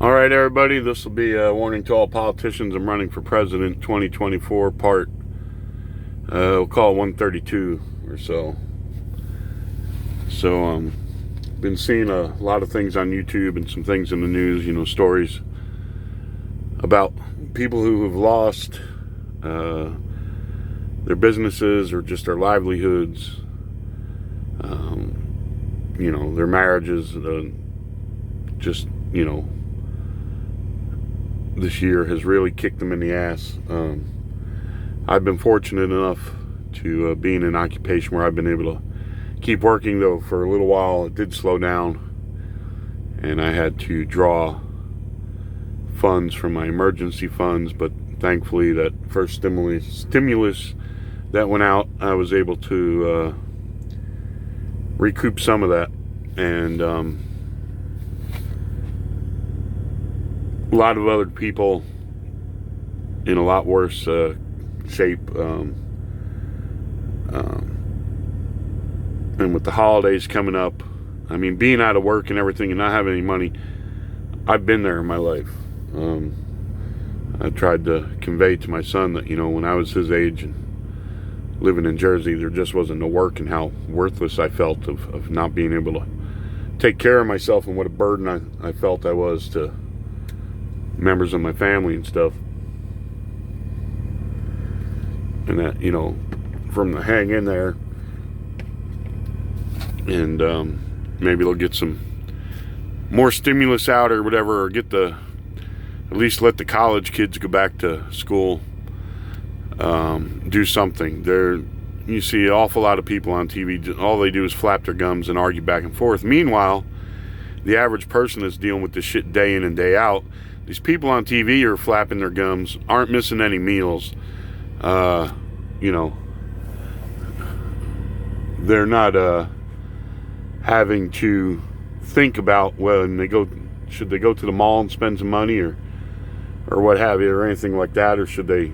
All right, everybody, this will be a warning to all politicians. I'm running for president 2024 part, we'll call it 132 or so. So, been seeing a lot of things on YouTube and some things in the news, stories about people who have lost their businesses or just their livelihoods, their marriages, this year has really kicked them in the ass. I've been fortunate enough to be in an occupation where I've been able to keep working, though for a little while it did slow down, and I had to draw funds from my emergency funds, but thankfully that first stimulus that went out, I was able to recoup some of that, and a lot of other people in a lot worse shape, and with the holidays coming up, being out of work and everything and not having any money, I've been there in my life. I tried to convey to my son that, when I was his age and living in Jersey, there just wasn't no work, and how worthless I felt of not being able to take care of myself, and what a burden I felt I was to members of my family and stuff. And that, from the hang in there, and maybe they'll get some more stimulus out or whatever, or at least let the college kids go back to school, do something. You see an awful lot of people on TV, all they do is flap their gums and argue back and forth. Meanwhile, the average person is dealing with this shit day in and day out. These people on TV are flapping their gums, aren't missing any meals. They're not having to think about should they go to the mall and spend some money or what have you, or anything like that, or should they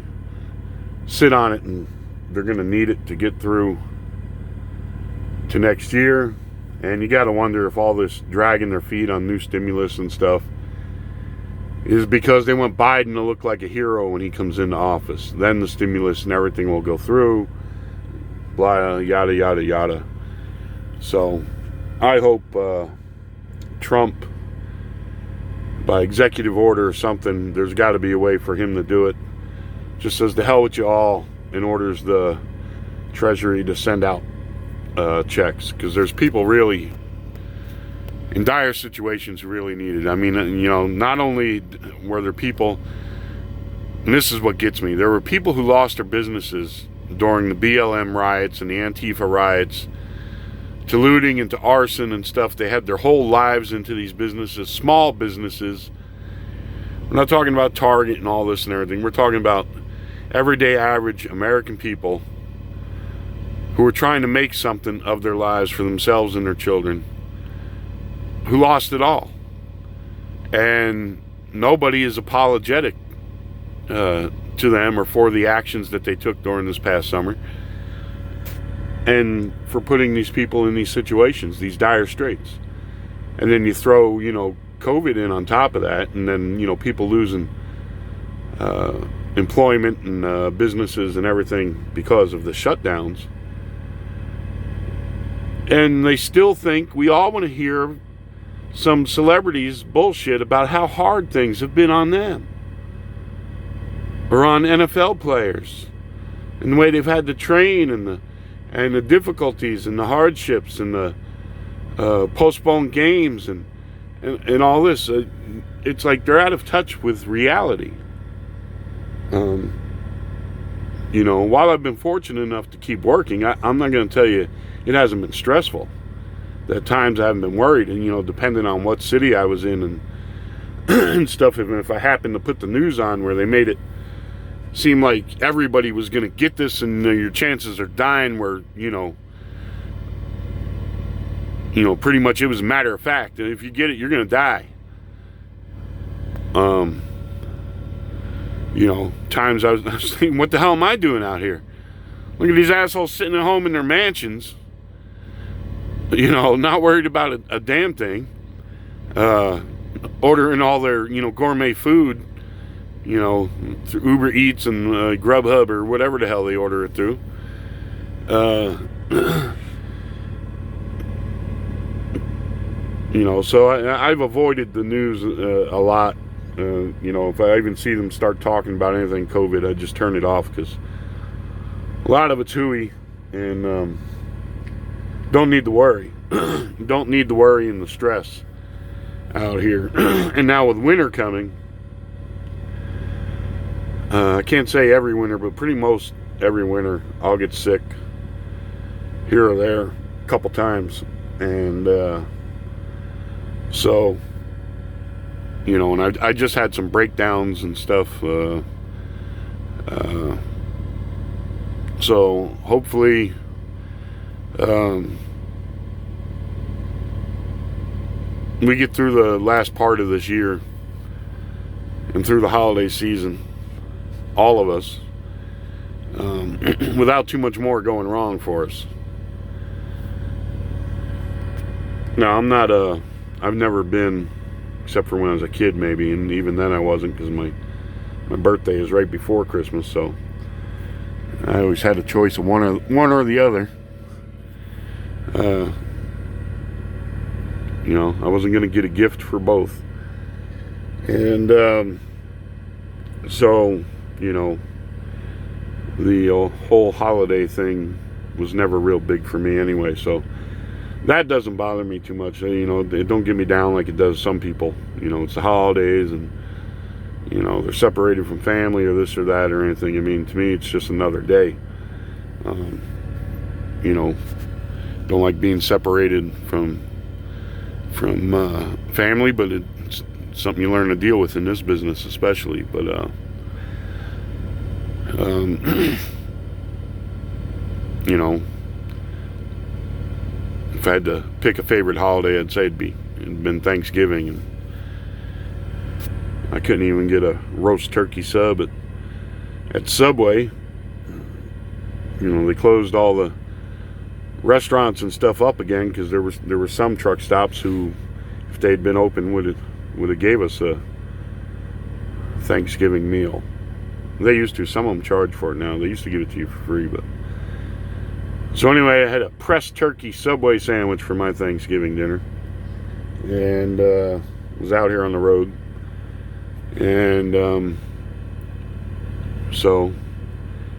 sit on it and they're going to need it to get through to next year. And you got to wonder if all this dragging their feet on new stimulus and stuff is because they want Biden to look like a hero when he comes into office. Then the stimulus and everything will go through, blah, yada, yada, yada. So I hope Trump, by executive order or something, there's got to be a way for him to do it. Just says, to hell with you all, and orders the Treasury to send out checks, because there's people really in dire situations who really need it. Not only were there people, and this is what gets me, there were people who lost their businesses during the BLM riots and the Antifa riots, to looting and to arson and stuff. They had their whole lives into these businesses, small businesses. We're not talking about Target and all this and everything. We're talking about everyday average American people who are trying to make something of their lives for themselves and their children, who lost it all. And nobody is apologetic to them or for the actions that they took during this past summer, and for putting these people in these situations, these dire straits. And then you throw, COVID in on top of that, and then, people losing employment and businesses and everything because of the shutdowns. And they still think we all want to hear some celebrities bullshit about how hard things have been on them, or on NFL players, and the way they've had to train, and the difficulties and the hardships and the postponed games and all this. It's like they're out of touch with reality. While I've been fortunate enough to keep working, I'm not going to tell you it hasn't been stressful. At times I haven't been worried, and depending on what city I was in and and stuff, if I happened to put the news on where they made it seem like everybody was going to get this, and your chances are dying, where pretty much it was a matter of fact, and if you get it, you're going to die. Times I was thinking, what the hell am I doing out here? Look at these assholes sitting at home in their mansions, not worried about a damn thing. ordering all their, gourmet food, through Uber Eats and Grubhub or whatever the hell they order it through. So I've avoided the news a lot. If I even see them start talking about anything COVID, I just turn it off, because a lot of it's hooey, and don't need to worry. Don't need the worry and the stress out here. And now with winter coming, I can't say every winter, but pretty most every winter I'll get sick here or there a couple times. And so, and I just had some breakdowns and stuff. So hopefully, we get through the last part of this year and through the holiday season, all of us, without too much more going wrong for us. Now, I've never been, except for when I was a kid maybe, and even then I wasn't, because my birthday is right before Christmas, so I always had a choice of one or the other. I wasn't going to get a gift for both. And so, the whole holiday thing was never real big for me anyway, so that doesn't bother me too much. It don't get me down like it does some people. It's the holidays, and they're separated from family or this or that or anything. I mean, to me, it's just another day. Don't like being separated from family, but it's something you learn to deal with in this business, especially. But if I had to pick a favorite holiday, I'd say it'd been Thanksgiving, and I couldn't even get a roast turkey sub at Subway. They closed all the restaurants and stuff up again, because there were some truck stops who, if they'd been open, would have gave us a Thanksgiving meal. They used to. Some of them charge for it now. They used to give it to you for free, but so anyway, I had a pressed turkey Subway sandwich for my Thanksgiving dinner, and was out here on the road, and so,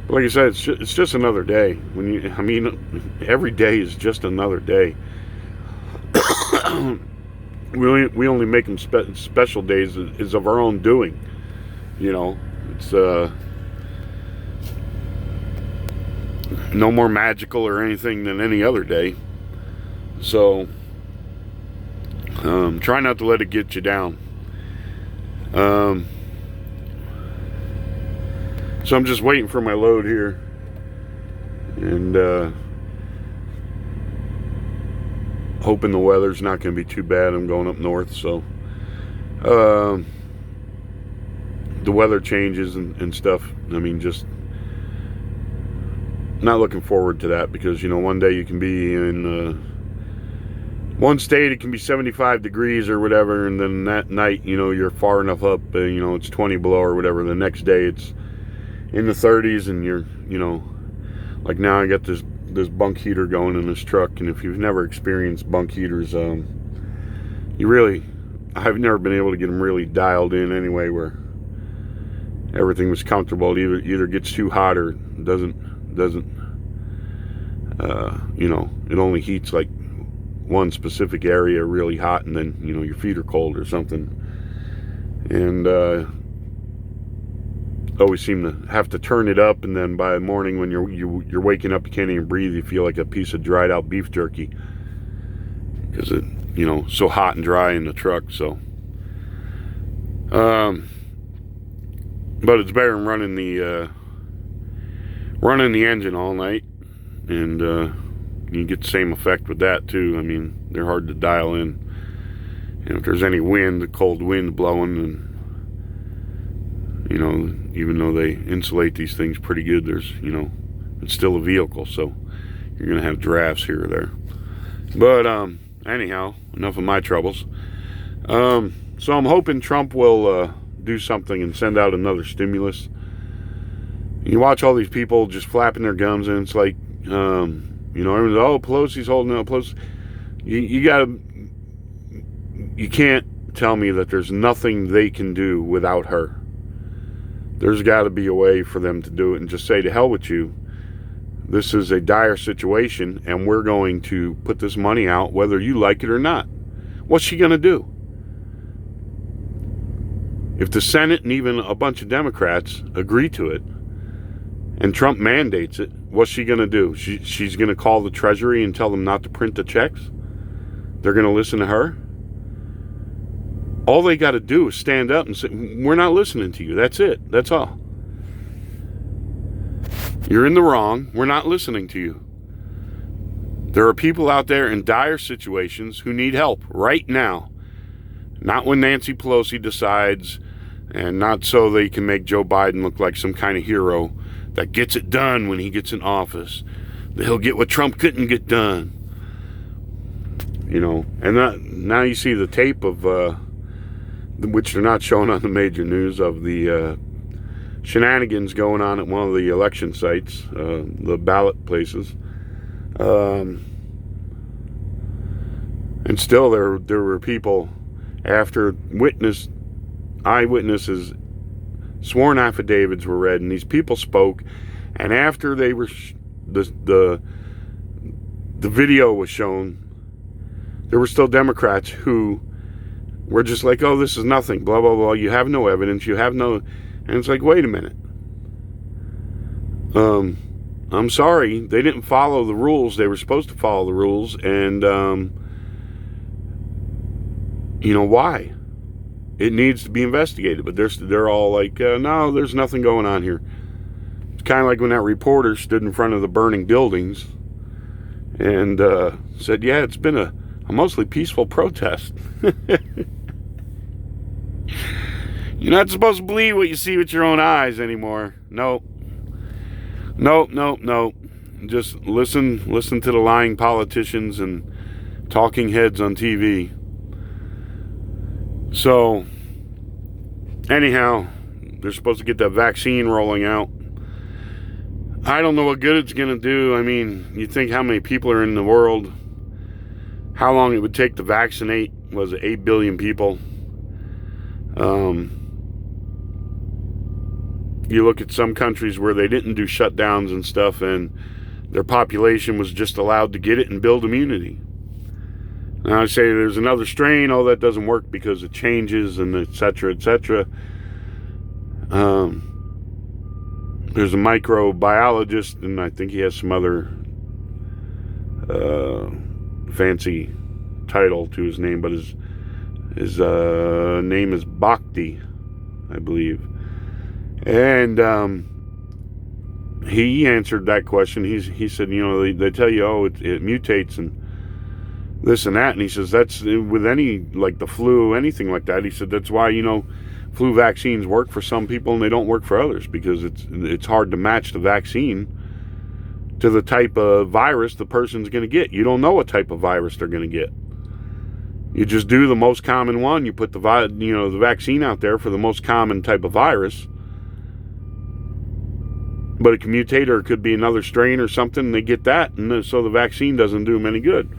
like I said, it's just another day. Every day is just another day. We only make them special days is of our own doing. It's no more magical or anything than any other day. So try not to let it get you down. So I'm just waiting for my load here, and hoping the weather's not going to be too bad. I'm going up north, so the weather changes and stuff. Just not looking forward to that, because one day you can be in one state, it can be 75 degrees or whatever, and then that night you're far enough up, it's 20 below or whatever. The next day it's in the 30s, and you're like now I got this bunk heater going in this truck, and if you've never experienced bunk heaters, I've never been able to get them really dialed in anyway where everything was comfortable. Either gets too hot or doesn't it only heats like one specific area really hot, and then your feet are cold or something. And always seem to have to turn it up, and then by the morning when you're waking up, you can't even breathe. You feel like a piece of dried out beef jerky, because it so hot and dry in the truck. So but it's better than running the engine all night, and you get the same effect with that too. They're hard to dial in, and if there's any wind, the cold wind blowing, and even though they insulate these things pretty good, there's it's still a vehicle, so you're gonna have drafts here or there. But anyhow, enough of my troubles. So So I'm hoping Trump will do something and send out another stimulus. You watch all these people just flapping their gums, and it's like, everyone's, oh, Pelosi's holding out. Pelosi. You can't tell me that there's nothing they can do without her. There's got to be a way for them to do it and just say, to hell with you. This is a dire situation, and we're going to put this money out whether you like it or not. What's she going to do? If the Senate and even a bunch of Democrats agree to it, and Trump mandates it, what's she going to do? She's going to call the Treasury and tell them not to print the checks? They're going to listen to her? All they got to do is stand up and say, we're not listening to you. That's it. That's all. You're in the wrong. We're not listening to you. There are people out there in dire situations who need help right now. Not when Nancy Pelosi decides, and not so they can make Joe Biden look like some kind of hero that gets it done when he gets in office. That he'll get what Trump couldn't get done. And now you see the tape of, which they're not showing on the major news, of the shenanigans going on at one of the election sites, the ballot places. And still there were people, after eyewitnesses, sworn affidavits were read, and these people spoke, and after they were the video was shown, there were still Democrats who were just like, oh, this is nothing, blah, blah, blah, you have no evidence, you have no... And it's like, wait a minute. I'm sorry, they didn't follow the rules. They were supposed to follow the rules, and why? It needs to be investigated, but they're all like, no, there's nothing going on here. It's kind of like when that reporter stood in front of the burning buildings and said, yeah, it's been a mostly peaceful protest. You're not supposed to believe what you see with your own eyes anymore. Nope. Just listen to the lying politicians and talking heads on TV. So, anyhow, they're supposed to get that vaccine rolling out. I don't know what good it's going to do. I mean, you think how many people are in the world, how long it would take to vaccinate, was it 8 billion people? You look at some countries where they didn't do shutdowns and stuff, and their population was just allowed to get it and build immunity. Now I say there's another strain, oh, that doesn't work because it changes, and et cetera, et cetera. There's a microbiologist, and I think he has some other fancy title to his name, but his name is Bhakti, I believe. And he answered that question. He said, they tell you, oh, it mutates and this and that. And he says, that's with any, like the flu, anything like that. He said, that's why, flu vaccines work for some people and they don't work for others, because it's hard to match the vaccine to the type of virus the person's going to get. You don't know what type of virus they're going to get. You just do the most common one. You put the vaccine out there for the most common type of virus. But it can mutate, or it could be another strain or something, and they get that, and so the vaccine doesn't do them any good.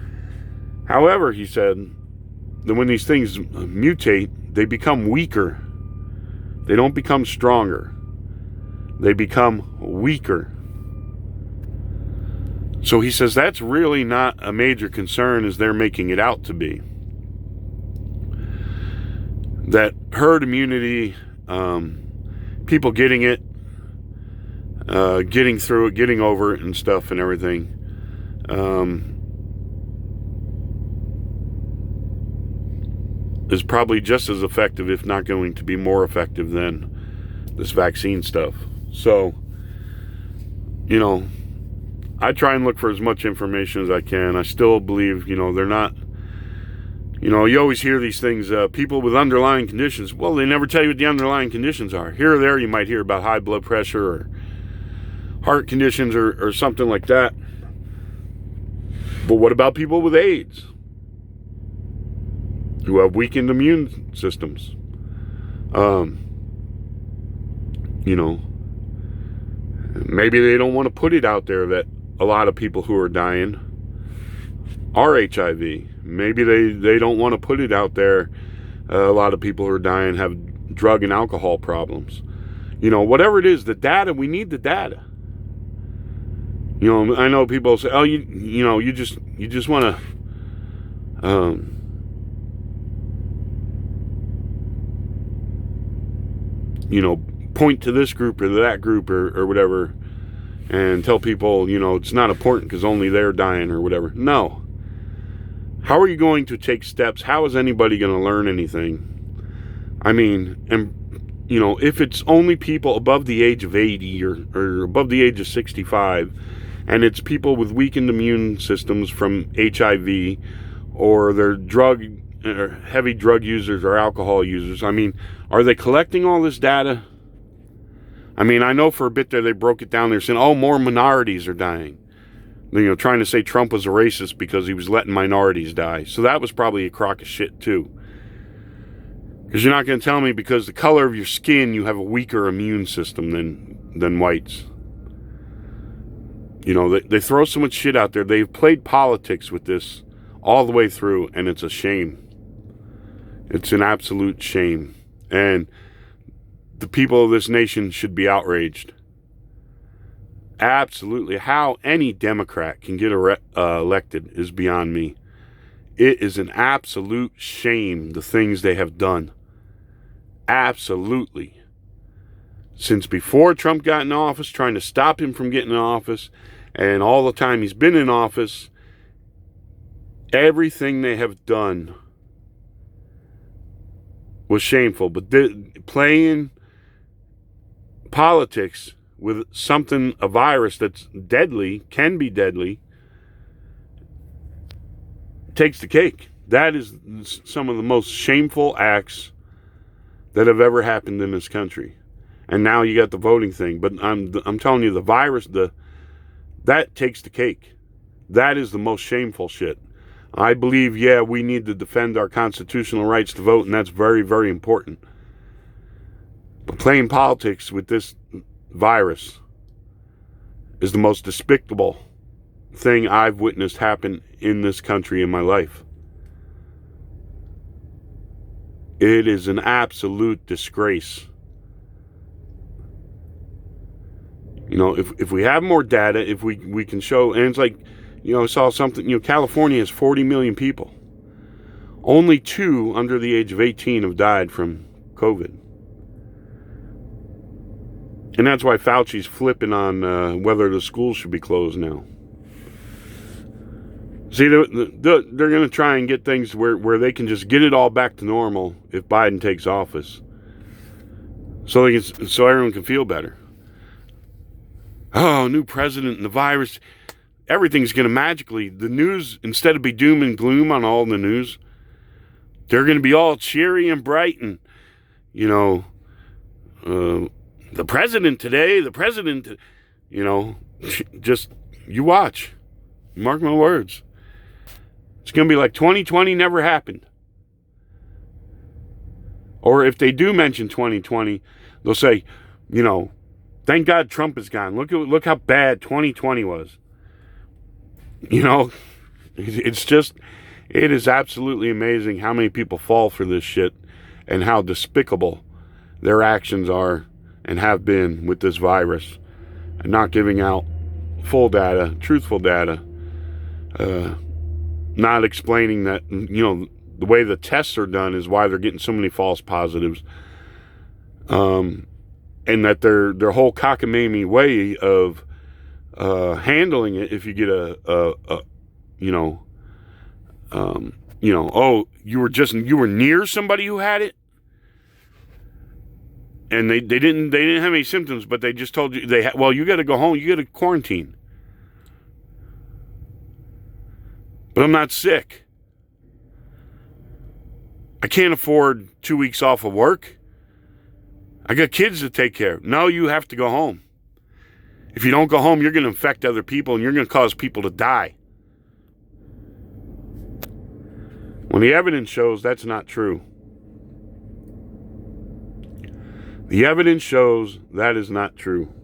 However, he said that when these things mutate, they become weaker. They don't become stronger. They become weaker. So he says that's really not a major concern as they're making it out to be. That herd immunity, people getting it, getting through it, getting over it and stuff and everything, is probably just as effective, if not going to be more effective than this vaccine stuff. So, I try and look for as much information as I can. I still believe, they're not, you always hear these things, people with underlying conditions. Well, they never tell you what the underlying conditions are. Here or there, you might hear about high blood pressure or heart conditions or something like that. But what about people with AIDS? who have weakened immune systems. You know, maybe they don't want to put it out there that a lot of people who are dying are HIV. Maybe they don't want to put it out there. A lot of people who are dying have drug and alcohol problems. You know, whatever it is, the data, we need the data. You know, I know people say, oh, you just want to, you know, point to this group or that group or whatever and tell people, you know, it's not important because only they're dying or whatever. No. How are you going to take steps? How is anybody going to learn anything? I mean, and, you know, if it's only people above the age of 80 or above the age of 65, and it's people with weakened immune systems from HIV, or they're heavy drug users or alcohol users, I mean, are they collecting all this data? I mean, I know for a bit there they broke it down. They're saying, oh, more minorities are dying. You know, trying to say Trump was a racist because he was letting minorities die. So that was probably a crock of shit, too. Because you're not going to tell me because the color of your skin, you have a weaker immune system than whites. You know, they throw so much shit out there. They've played politics with this all the way through, and it's a shame. It's an absolute shame. And the people of this nation should be outraged. Absolutely. How any Democrat can get elected is beyond me. It is an absolute shame, the things they have done. Absolutely. Since before Trump got in office, trying to stop him from getting in office, and all the time he's been in office, everything they have done was shameful. But playing politics with something, a virus that's deadly, can be deadly, takes the cake. That is some of the most shameful acts that have ever happened in this country. And now you got the voting thing. But I'm telling you, the virus, that takes the cake. That is the most shameful shit. I believe, yeah, we need to defend our constitutional rights to vote, and that's very, very important. But playing politics with this virus is the most despicable thing I've witnessed happen in this country in my life. It is an absolute disgrace. You know, if we have more data, if we can show, and it's like, you know, I saw something, you know, California has 40 million people. Only 2 under the age of 18 have died from COVID. And that's why Fauci's flipping on whether the schools should be closed now. See, they're going to try and get things where they can just get it all back to normal if Biden takes office. So everyone can feel better. Oh, new president and the virus. Everything's going to magically, the news, instead of be doom and gloom on all the news, they're going to be all cheery and bright and, you know, the president today, you know, just, you watch. Mark my words. It's going to be like 2020 never happened. Or if they do mention 2020, they'll say, you know, thank God Trump is gone. Look how bad 2020 was. You know, it's just, it is absolutely amazing how many people fall for this shit and how despicable their actions are and have been with this virus and not giving out full data, truthful data, not explaining that, you know, the way the tests are done is why they're getting so many false positives, and that their whole cockamamie way of handling it, if you get oh, you were near somebody who had it, and they didn't have any symptoms, but they just told you you got to go home, you got to quarantine. But I'm not sick. I can't afford 2 weeks off of work. I got kids to take care of. No, you have to go home. If you don't go home, you're going to infect other people and you're going to cause people to die. When the evidence shows that's not true. The evidence shows that is not true.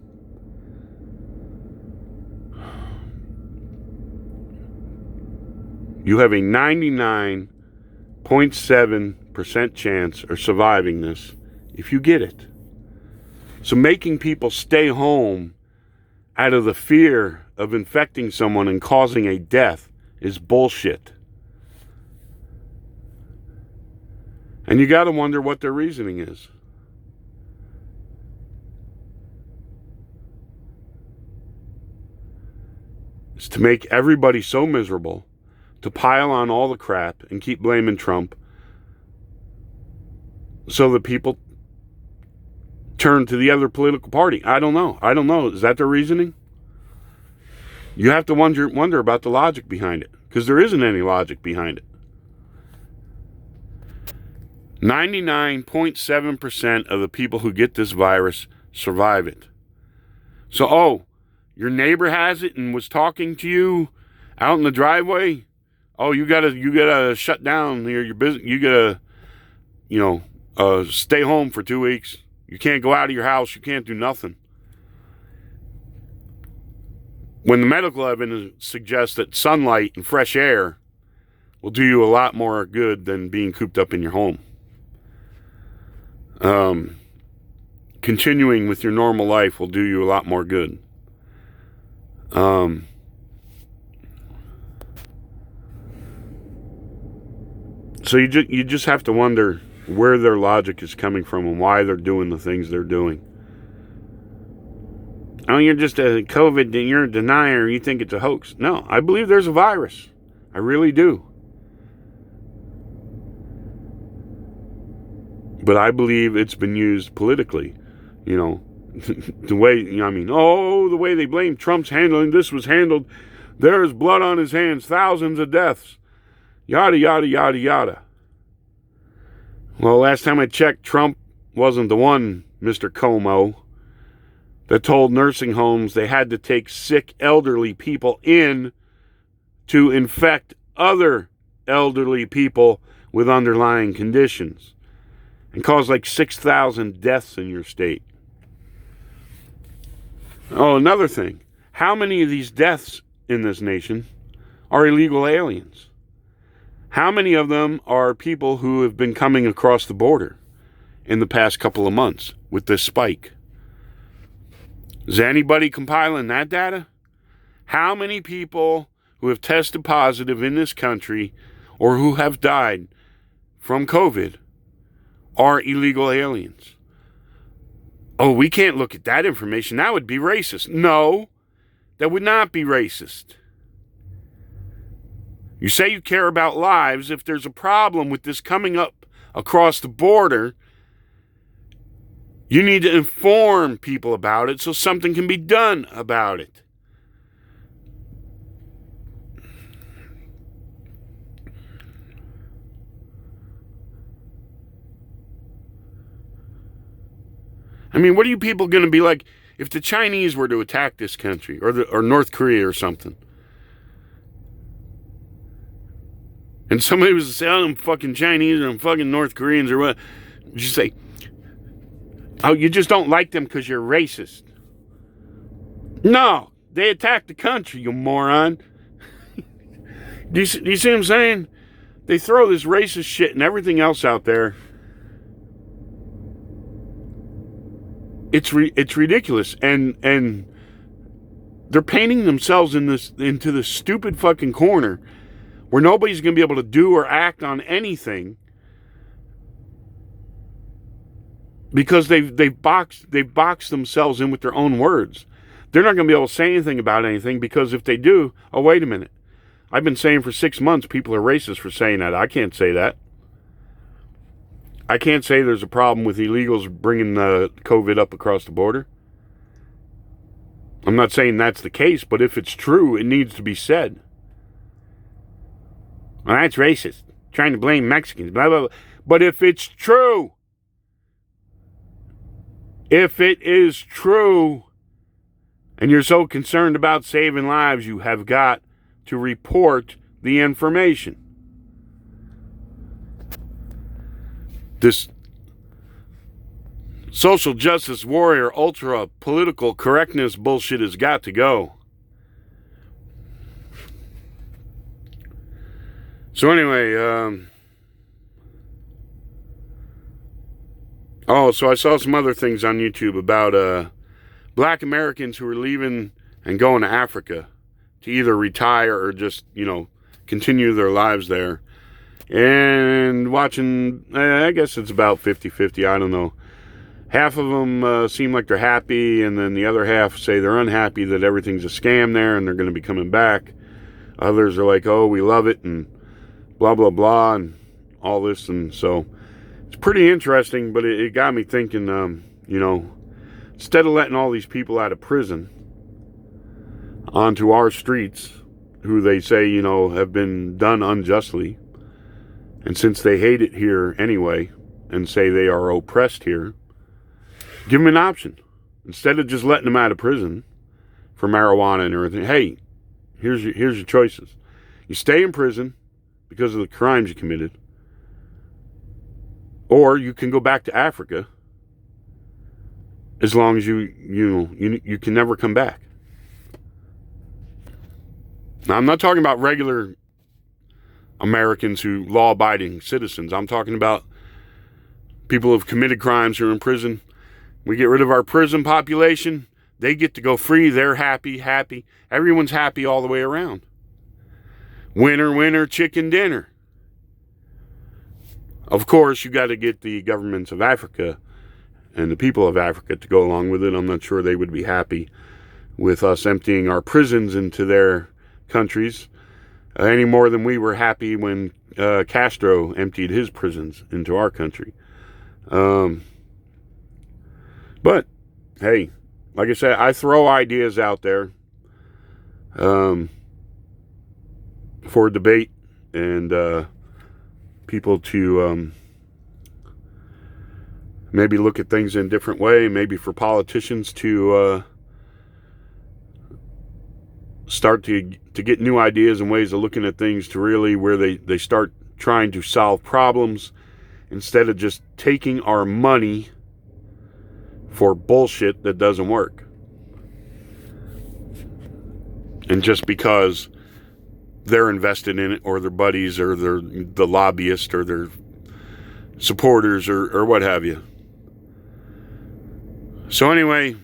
You have a 99.7% chance of surviving this if you get it. So making people stay home out of the fear of infecting someone and causing a death is bullshit. And you got to wonder what their reasoning is. It's to make everybody so miserable, to pile on all the crap and keep blaming Trump so that people turn to the other political party. I don't know. Is that their reasoning? You have to wonder about the logic behind it, because there isn't any logic behind it. 99.7% of the people who get this virus survive it. So, your neighbor has it and was talking to you out in the driveway. Oh, you gotta shut down your business. You gotta, stay home for 2 weeks. You can't go out of your house. You can't do nothing. When the medical evidence suggests that sunlight and fresh air will do you a lot more good than being cooped up in your home. Continuing with your normal life will do you a lot more good. So you just have to wonder where their logic is coming from and why they're doing the things they're doing. Oh, you're just a COVID, you're a denier, you think it's a hoax. No, I believe there's a virus. I really do. But I believe it's been used politically. The way, the way they blame Trump's handling this was handled. There's blood on his hands, thousands of deaths. Yada, yada, yada, yada. Well, last time I checked, Trump wasn't the one, Mr. Como, that told nursing homes they had to take sick elderly people in to infect other elderly people with underlying conditions and cause like 6,000 deaths in your state. Oh, another thing. How many of these deaths in this nation are illegal aliens? How many of them are people who have been coming across the border in the past couple of months with this spike? Is anybody compiling that data? How many people who have tested positive in this country or who have died from COVID are illegal aliens? Oh, we can't look at that information. That would be racist. No, that would not be racist. You say you care about lives. If there's a problem with this coming up across the border, you need to inform people about it so something can be done about it. I mean, what are you people going to be like if the Chinese were to attack this country or North Korea or something? And somebody was saying, I'm fucking Chinese or I'm fucking North Koreans or what? You say, oh, you just don't like them because you're racist. No, they attacked the country, you moron. Do you see what I'm saying? They throw this racist shit and everything else out there. It's ridiculous, and they're painting themselves into this stupid fucking corner where nobody's going to be able to do or act on anything because they've boxed themselves in with their own words. They're not going to be able to say anything about anything because if they do, oh, wait a minute. I've been saying for 6 months people are racist for saying that. I can't say that. I can't say there's a problem with illegals bringing the COVID up across the border. I'm not saying that's the case, but if it's true, it needs to be said. Well, that's racist. Trying to blame Mexicans, blah, blah, blah. But if it's true, if it is true, and you're so concerned about saving lives, you have got to report the information. This social justice warrior, ultra political correctness bullshit has got to go. So anyway, so I saw some other things on YouTube about black Americans who are leaving and going to Africa to either retire or just, continue their lives there. And watching, I guess it's about 50-50, I don't know. Half of them seem like they're happy, and then the other half say they're unhappy that everything's a scam there and they're going to be coming back. Others are like, oh, we love it, and blah, blah, blah, and all this. And so it's pretty interesting, but it got me thinking, instead of letting all these people out of prison onto our streets, who they say, have been done unjustly, and since they hate it here anyway, and say they are oppressed here, give them an option. Instead of just letting them out of prison for marijuana and everything, hey, here's your choices. You stay in prison because of the crimes you committed, or you can go back to Africa as long as you can never come back. Now, I'm not talking about regular Americans who law-abiding citizens. I'm talking about people who've committed crimes who are in prison. We get rid of our prison population. They get to go free. They're happy. Everyone's happy all the way around. Winner, winner, chicken dinner. Of course, you got to get the governments of Africa and the people of Africa to go along with it. I'm not sure they would be happy with us emptying our prisons into their countries any more than we were happy when Castro emptied his prisons into our country. But, hey, like I said, I throw ideas out there for debate and people to maybe look at things in a different way, maybe for politicians to start to get new ideas and ways of looking at things to really where they start trying to solve problems instead of just taking our money for bullshit that doesn't work. And just because they're invested in it, or their buddies, or the lobbyists, or their supporters, or what have you. So anyway,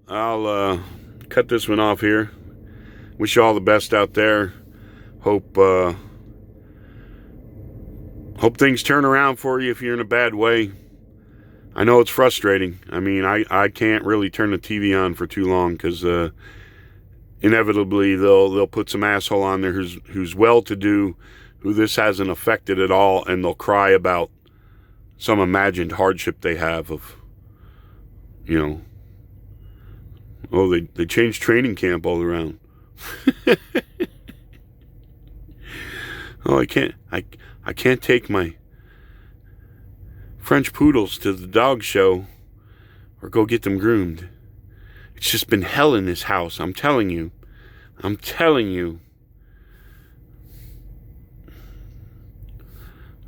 I'll cut this one off here. Wish you all the best out there. Hope things turn around for you if you're in a bad way. I know it's frustrating. I mean, I can't really turn the TV on for too long because inevitably they'll put some asshole on there who's well-to-do, who this hasn't affected at all, and they'll cry about some imagined hardship they have of, they changed training camp all around. Oh, I can't take my French poodles to the dog show or go get them groomed. It's just been hell in this house, I'm telling you.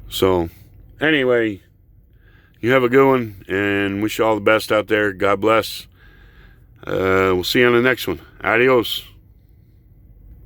So, anyway, you have a good one, and wish you all the best out there. God bless. We'll see you on the next one. Adios.